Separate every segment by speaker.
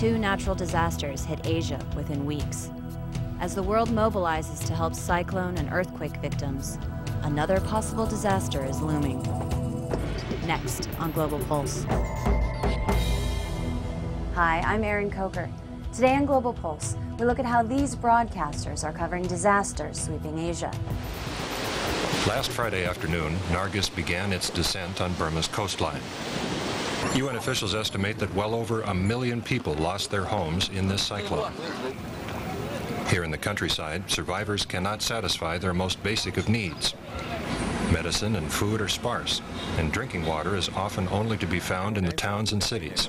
Speaker 1: 2 natural disasters hit Asia within weeks. As the world mobilizes to help cyclone and earthquake victims, another possible disaster is looming. Next on Global Pulse. Hi, I'm Erin Coker. Today on Global Pulse, we look at how these broadcasters are covering disasters sweeping Asia.
Speaker 2: Last Friday afternoon, Nargis began its descent on Burma's coastline. UN officials estimate that well over 1 million people lost their homes in this cyclone. Here in the countryside, survivors cannot satisfy their most basic of needs. Medicine and food are sparse, and drinking water is often only to be found in the towns and cities.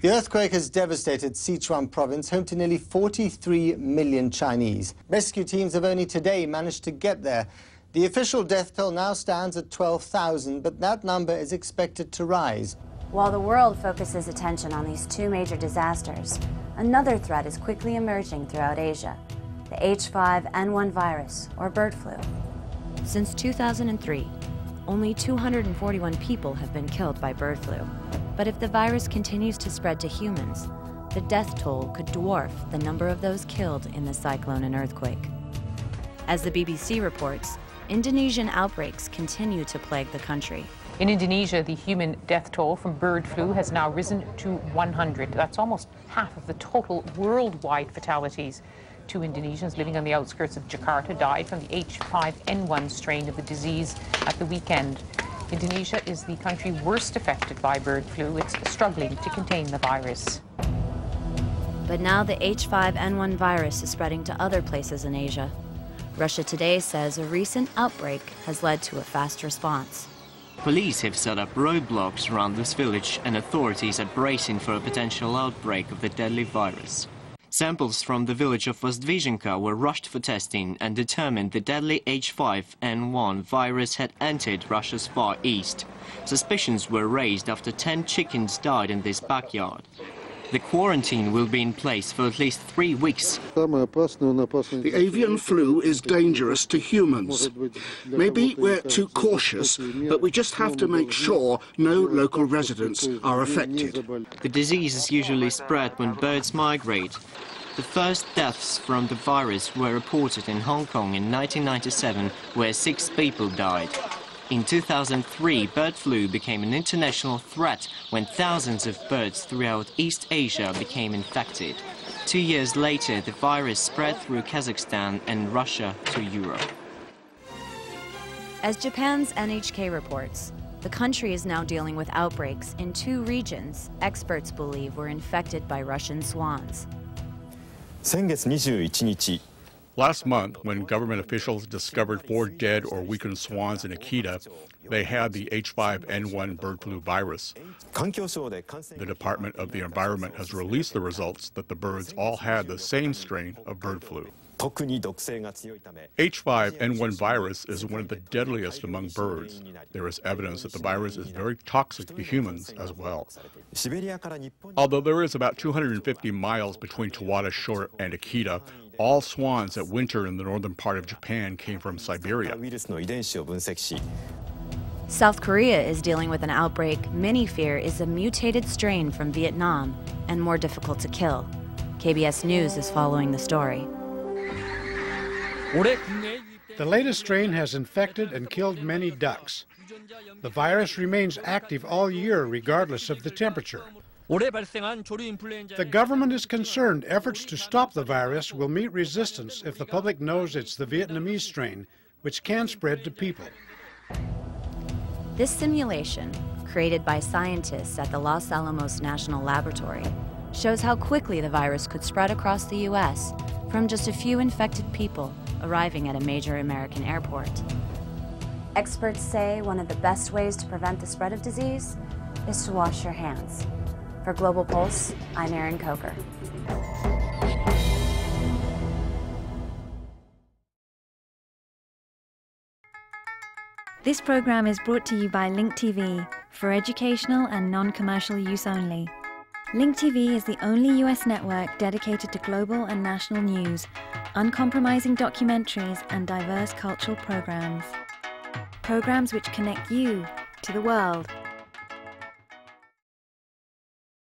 Speaker 3: The earthquake has devastated Sichuan province, home to nearly 43 million Chinese. Rescue teams have only today managed to get there. The official death toll now stands at 12,000, but that number is expected to rise.
Speaker 1: While the world focuses attention on these 2 major disasters, another threat is quickly emerging throughout Asia, the H5N1 virus, or bird flu. Since 2003, only 241 people have been killed by bird flu. But if the virus continues to spread to humans, the death toll could dwarf the number of those killed in the cyclone and earthquake. As the BBC reports, Indonesian outbreaks continue to plague the country.
Speaker 4: In Indonesia, the human death toll from bird flu has now risen to 100. That's almost half of the total worldwide fatalities. 2 Indonesians living on the outskirts of Jakarta died from the H5N1 strain of the disease at the weekend. Indonesia is the country worst affected by bird flu. It's struggling to contain the virus.
Speaker 1: But now the H5N1 virus is spreading to other places in Asia. Russia Today says a recent outbreak has led to a fast response.
Speaker 5: Police have set up roadblocks around this village, and authorities are bracing for a potential outbreak of the deadly virus. Samples from the village of Vozdvizhenka were rushed for testing and determined the deadly H5N1 virus had entered Russia's Far East. Suspicions were raised after 10 chickens died in this backyard. The quarantine will be in place for at least 3 weeks.
Speaker 6: The avian flu is dangerous to humans. Maybe we're too cautious, but we just have to make sure no local residents are affected.
Speaker 5: The disease is usually spread when birds migrate. The first deaths from the virus were reported in Hong Kong in 1997, where 6 people died. In 2003, bird flu became an international threat when thousands of birds throughout East Asia became infected. 2 years later, the virus spread through Kazakhstan and Russia to Europe.
Speaker 1: As Japan's NHK reports, the country is now dealing with outbreaks in 2 regions experts believe were infected by Russian swans.
Speaker 7: Last month, when government officials discovered 4 dead or weakened swans in Akita, they had the H5N1 bird flu virus. The Department of the Environment has released the results that the birds all had the same strain of bird flu. H5N1 virus is one of the deadliest among birds. There is evidence that the virus is very toxic to humans as well. Although there is about 250 miles between Tawada Shore and Akita, all swans that winter in the northern part of Japan came from Siberia.
Speaker 1: South Korea is dealing with an outbreak many fear is a mutated strain from Vietnam and more difficult to kill. KBS News is following the story.
Speaker 8: The latest strain has infected and killed many ducks. The virus remains active all year regardless of the temperature. The government is concerned efforts to stop the virus will meet resistance if the public knows it's the Vietnamese strain, which can spread to people.
Speaker 1: This simulation, created by scientists at the Los Alamos National Laboratory, shows how quickly the virus could spread across the U.S. from just a few infected people arriving at a major American airport. Experts say one of the best ways to prevent the spread of disease is to wash your hands. For Global Pulse, I'm Erin Coker.
Speaker 9: This program is brought to you by Link TV for educational and non-commercial use only. Link TV is the only US network dedicated to global and national news, uncompromising documentaries, and diverse cultural programs. Programs which connect you to the world.